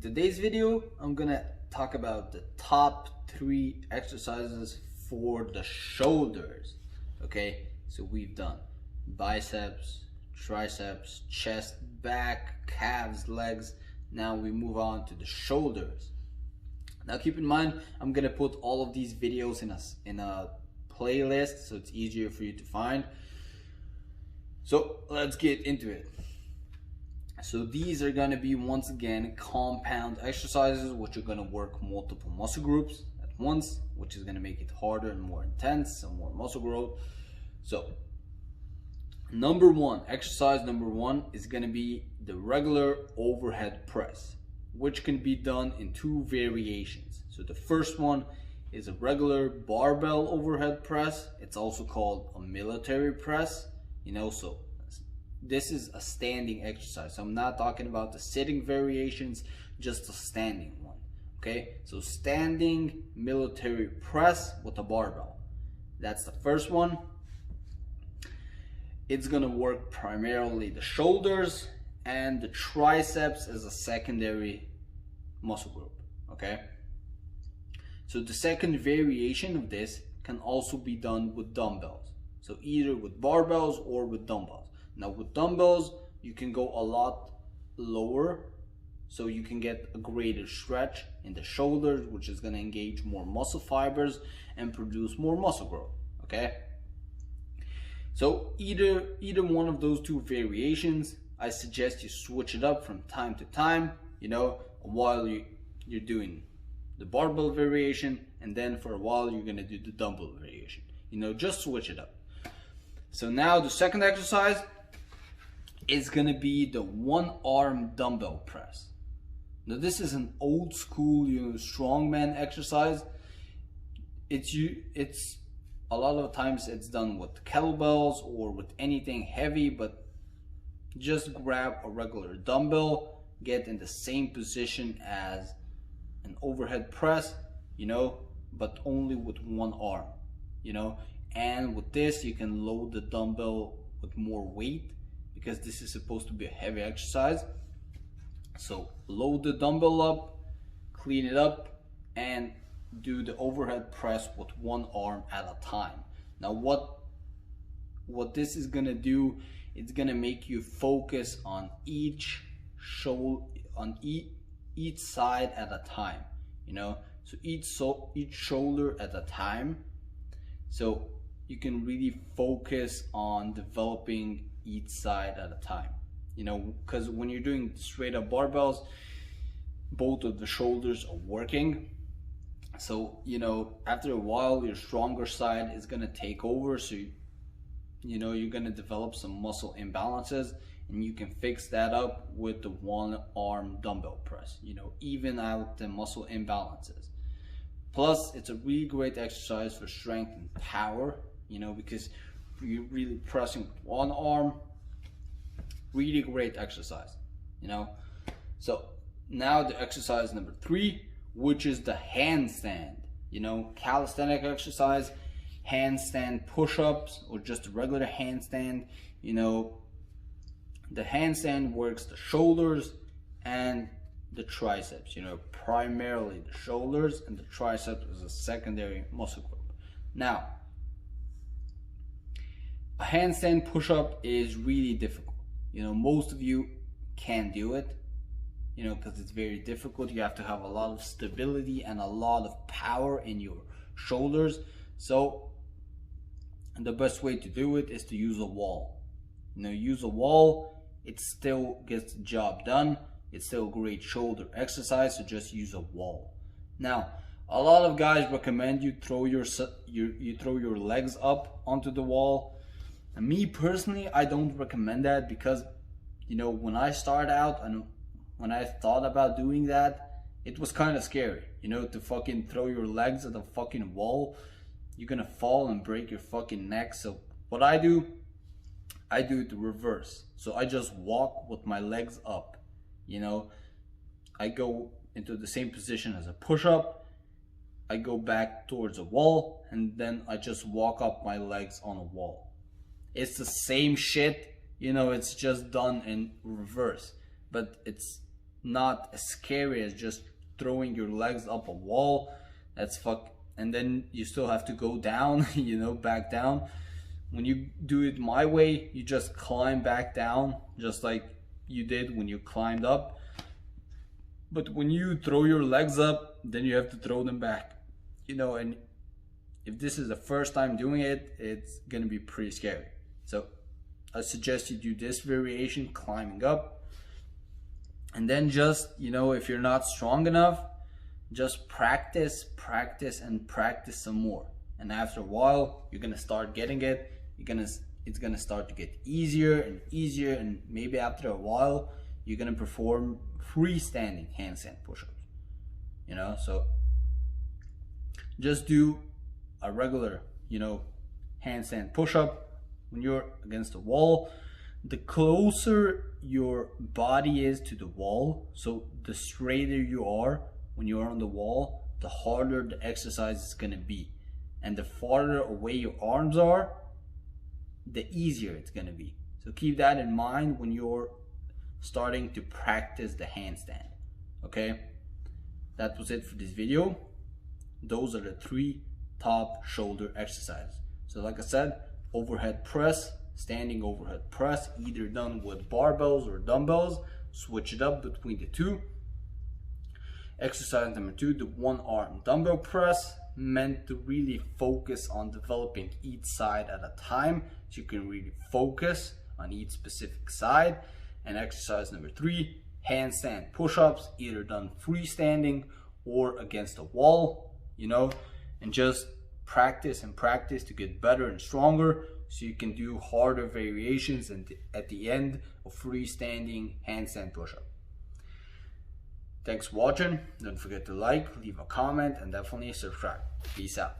today's video, I'm gonna talk about the top 3 exercises for the shoulders. Okay, so we've done biceps, triceps, chest, back, calves, legs. Now we move on to the shoulders. Now keep in mind, I'm gonna put all of these videos in a playlist so it's easier for you to find. So let's get into it. So these are going to be, once again, compound exercises which are going to work multiple muscle groups at once, which is going to make it harder and more intense and more muscle growth. So exercise number one is going to be the regular overhead press, which can be done in 2 variations. So the first one is a regular barbell overhead press. It's also called a military press, so this is a standing exercise. So I'm not talking about the sitting variations, just a standing one. Okay, so standing military press with a barbell. That's the first one. It's gonna work primarily the shoulders and the triceps as a secondary muscle group. Okay, so the second variation of this can also be done with dumbbells. So either with barbells or with dumbbells. Now with dumbbells, you can go a lot lower, so you can get a greater stretch in the shoulders, which is going to engage more muscle fibers and produce more muscle growth. Okay, so either one of those 2 variations, I suggest you switch it up from time to time. While you're doing the barbell variation, and then for a while you're going to do the dumbbell variation. Just switch it up. So now the second exercise is going to be the 1-arm dumbbell press. Now this is an old school strongman exercise. It's a lot of times it's done with kettlebells or with anything heavy, but just grab a regular dumbbell, get in the same position as an overhead press, but only with 1 arm, and with this you can load the dumbbell with more weight, because this is supposed to be a heavy exercise. So load the dumbbell up, clean it up, and do the overhead press with 1 arm at a time. Now what this is gonna do, it's gonna make you focus on each side at a time, so each shoulder at a time, so you can really focus on developing each side at a time, because when you're doing straight up barbells, both of the shoulders are working. So after a while your stronger side is going to take over, so you're going to develop some muscle imbalances, and you can fix that up with the 1-arm dumbbell press, even out the muscle imbalances. Plus it's a really great exercise for strength and power, because you're really pressing with 1 arm. Really great exercise, So now the exercise number 3, which is the handstand, calisthenic exercise, handstand push-ups, or just a regular handstand. The handstand works the shoulders and the triceps, primarily the shoulders, and the triceps is a secondary muscle group. Now a handstand push-up is really difficult. Most of you can't do it, because it's very difficult. You have to have a lot of stability and a lot of power in your shoulders. So the best way to do it is to use a wall. Use a wall. It still gets the job done. It's still a great shoulder exercise, so just use a wall. Now a lot of guys recommend you throw your legs up onto the wall. And me personally, I don't recommend that, because when I started out and when I thought about doing that, it was kind of scary, to fucking throw your legs at the fucking wall. You're gonna fall and break your fucking neck. So what I do it the reverse. So I just walk with my legs up. I go into the same position as a push-up, I go back towards a wall, and then I just walk up my legs on a wall. It's the same shit, it's just done in reverse, but it's not as scary as just throwing your legs up a wall. That's and then you still have to go down, you know, back down. When you do it my way, you just climb back down, just like you did when you climbed up. But when you throw your legs up, then you have to throw them back, you know, and if this is the first time doing it, it's gonna be pretty scary. So I suggest you do this variation, climbing up, and then just, you know, if you're not strong enough, just practice and practice some more. And after a while, you're gonna start getting it. It's gonna start to get easier and easier, and maybe after a while, you're gonna perform freestanding handstand push-ups. You know, so just do a regular, you know, handstand push-up when you're against the wall. The closer your body is to the wall, so the straighter you are when you're on the wall, the harder the exercise is gonna be. And the farther away your arms are, the easier it's gonna be. So keep that in mind when you're starting to practice the handstand. Okay, that was it for this video. Those are the 3 top shoulder exercises. So like I said, overhead press, standing overhead press, either done with barbells or dumbbells. Switch it up between the 2. Exercise number 2, the 1-arm dumbbell press, meant to really focus on developing each side at a time, so you can really focus on each specific side. And exercise number 3, handstand push-ups, either done freestanding or against a wall, you know, and just practice and practice to get better and stronger, so you can do harder variations and at the end of freestanding handstand push-up. Thanks for watching. Don't forget to like, leave a comment, and definitely subscribe. Peace out.